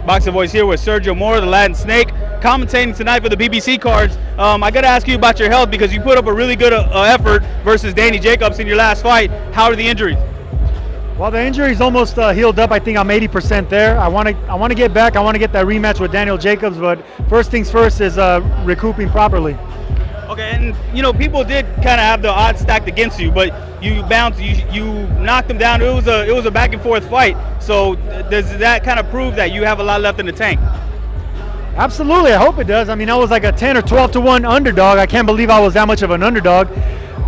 Boxing Voice here with Sergio Mora, the Latin Snake, commentating tonight for the BBC cards. I got to ask you about your health because you put up a really good effort versus Danny Jacobs in your last fight. How are the injuries? Well, the injury's almost healed up. I think I'm 80% there. I want to get back. I want to get that rematch with Daniel Jacobs, but first things first is recouping properly. Okay, and you know people did kind of have the odds stacked against you, but you bounced, you knocked them down. It was a back and forth fight. So does that kind of prove that you have a lot left in the tank? Absolutely, I hope it does. I mean, I was like a 10 or 12 to 1 underdog. I can't believe I was that much of an underdog.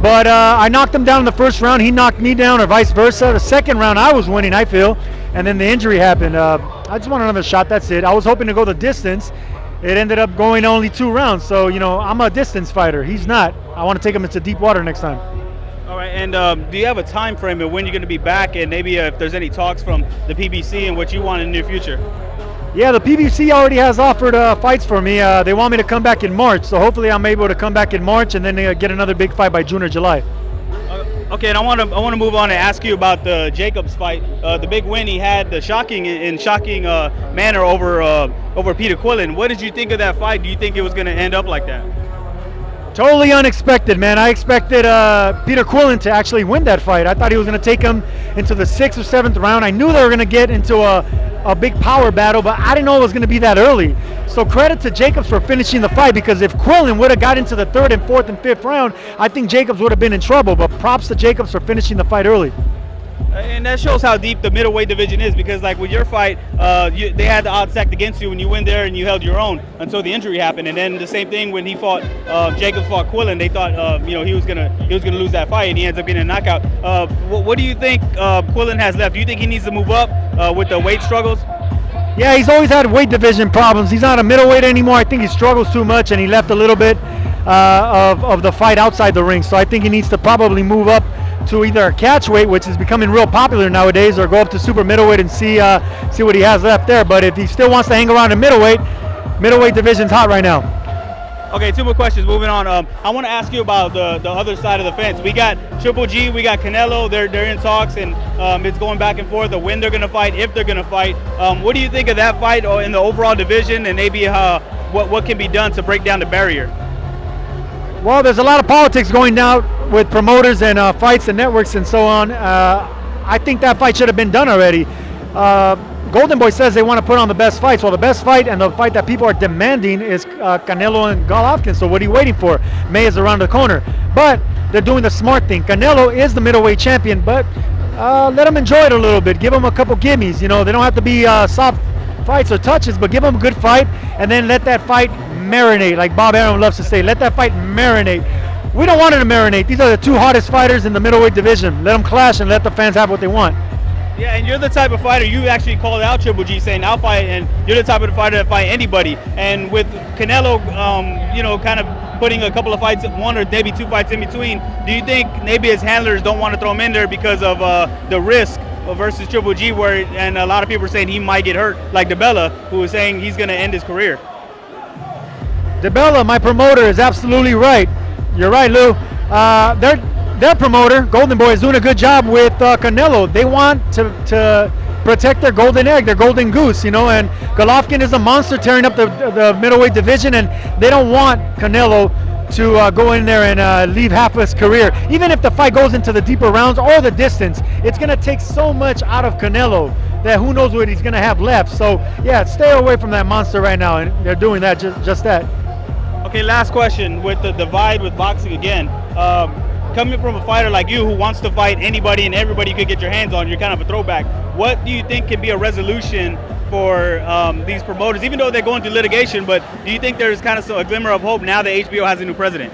But I knocked him down in the first round. He knocked me down, or vice versa. The second round, I was winning, I feel, and then the injury happened. I just want another shot. That's it. I was hoping to go the distance. It ended up going only 2 rounds. So, you know, I'm a distance fighter. He's not. I want to take him into deep water next time. All right, and do you have a time frame of when you're going to be back, and maybe if there's any talks from the PBC and what you want in the near future? Yeah, the PBC already has offered fights for me. They want me to come back in March, so hopefully I'm able to come back in March and then get another big fight by June or July. Okay, and I want to move on and ask you about the Jacobs fight. The big win he had, the shocking manner over Peter Quillin. What did you think of that fight? Do you think it was going to end up like that? Totally unexpected, man. I expected Peter Quillin to actually win that fight. I thought he was going to take him into the 6th or 7th round. I knew they were going to get into a big power battle, but I didn't know it was going to be that early. So credit to Jacobs for finishing the fight, because if Quillin would have got into the 3rd and 4th and 5th round, I think Jacobs would have been in trouble. But props to Jacobs for finishing the fight early. And that shows how deep the middleweight division is, because like with your fight, they had the odds stacked against you when you went there and you held your own until the injury happened. And then the same thing when Jacobs fought Quillin, they thought he was gonna lose that fight, and he ends up getting a knockout. What do you think Quillin has left? Do you think he needs to move up with the weight struggles? Yeah, he's always had weight division problems. He's not a middleweight anymore. I think he struggles too much, and he left a little bit of the fight outside the ring. So I think he needs to probably move up to either a catch weight, which is becoming real popular nowadays, or go up to super middleweight and see what he has left there. But if he still wants to hang around in middleweight division's hot right now. Okay, 2 more questions. Moving on. I want to ask you about the other side of the fence. We got Triple G, we got Canelo. They're in talks, and it's going back and forth of when they're going to fight, if they're going to fight. What do you think of that fight or in the overall division, and maybe what can be done to break down the barrier? Well, there's a lot of politics going down with promoters and fights and networks and so on. I think that fight should have been done already. Golden Boy says they want to put on the best fights. Well, the best fight and the fight that people are demanding is Canelo and Golovkin. So what are you waiting for? May is around the corner. But they're doing the smart thing. Canelo is the middleweight champion, but let him enjoy it a little bit. Give him a couple gimmies. You know, they don't have to be soft fights or touches, but give him a good fight, and then let that fight marinate. Like Bob Arum loves to say, let that fight marinate. We don't want it to marinate. These are the 2 hottest fighters in the middleweight division. Let them clash and let the fans have what they want. Yeah, and you're the type of fighter, you actually called out Triple G saying I'll fight, and you're the type of fighter that fight anybody. And with Canelo, kind of putting a couple of fights, 1 or maybe 2 fights in between, do you think maybe his handlers don't want to throw him in there because of the risk versus Triple G, and a lot of people are saying he might get hurt, like DeBella, who is saying he's going to end his career? DeBella, my promoter, is absolutely right. You're right, Lou. Their promoter, Golden Boy, is doing a good job with Canelo. They want to protect their golden egg, their golden goose, and Golovkin is a monster tearing up the middleweight division, and they don't want Canelo to go in there and leave half of his career. Even if the fight goes into the deeper rounds or the distance, it's going to take so much out of Canelo that who knows what he's going to have left. So, yeah, stay away from that monster right now, and they're doing that, just that. Okay, last question. With the divide with boxing again, coming from a fighter like you who wants to fight anybody and everybody you could get your hands on, you're kind of a throwback. What do you think can be a resolution for these promoters, even though they're going through litigation, but do you think there's kind of a glimmer of hope now that HBO has a new president?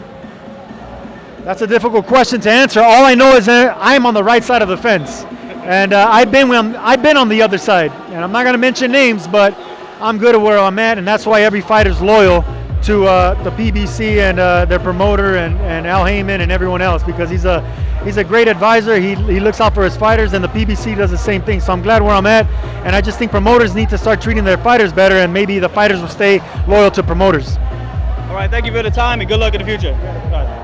That's a difficult question to answer. All I know is that I'm on the right side of the fence, and I've been on the other side. And I'm not going to mention names, but I'm good at where I'm at, and that's why every fighter's loyal to the PBC and their promoter and Al Heyman and everyone else, because he's a great advisor. He looks out for his fighters, and the PBC does the same thing. So I'm glad where I'm at, and I just think promoters need to start treating their fighters better, and maybe the fighters will stay loyal to promoters. All right, thank you for the time, and good luck in the future. All right.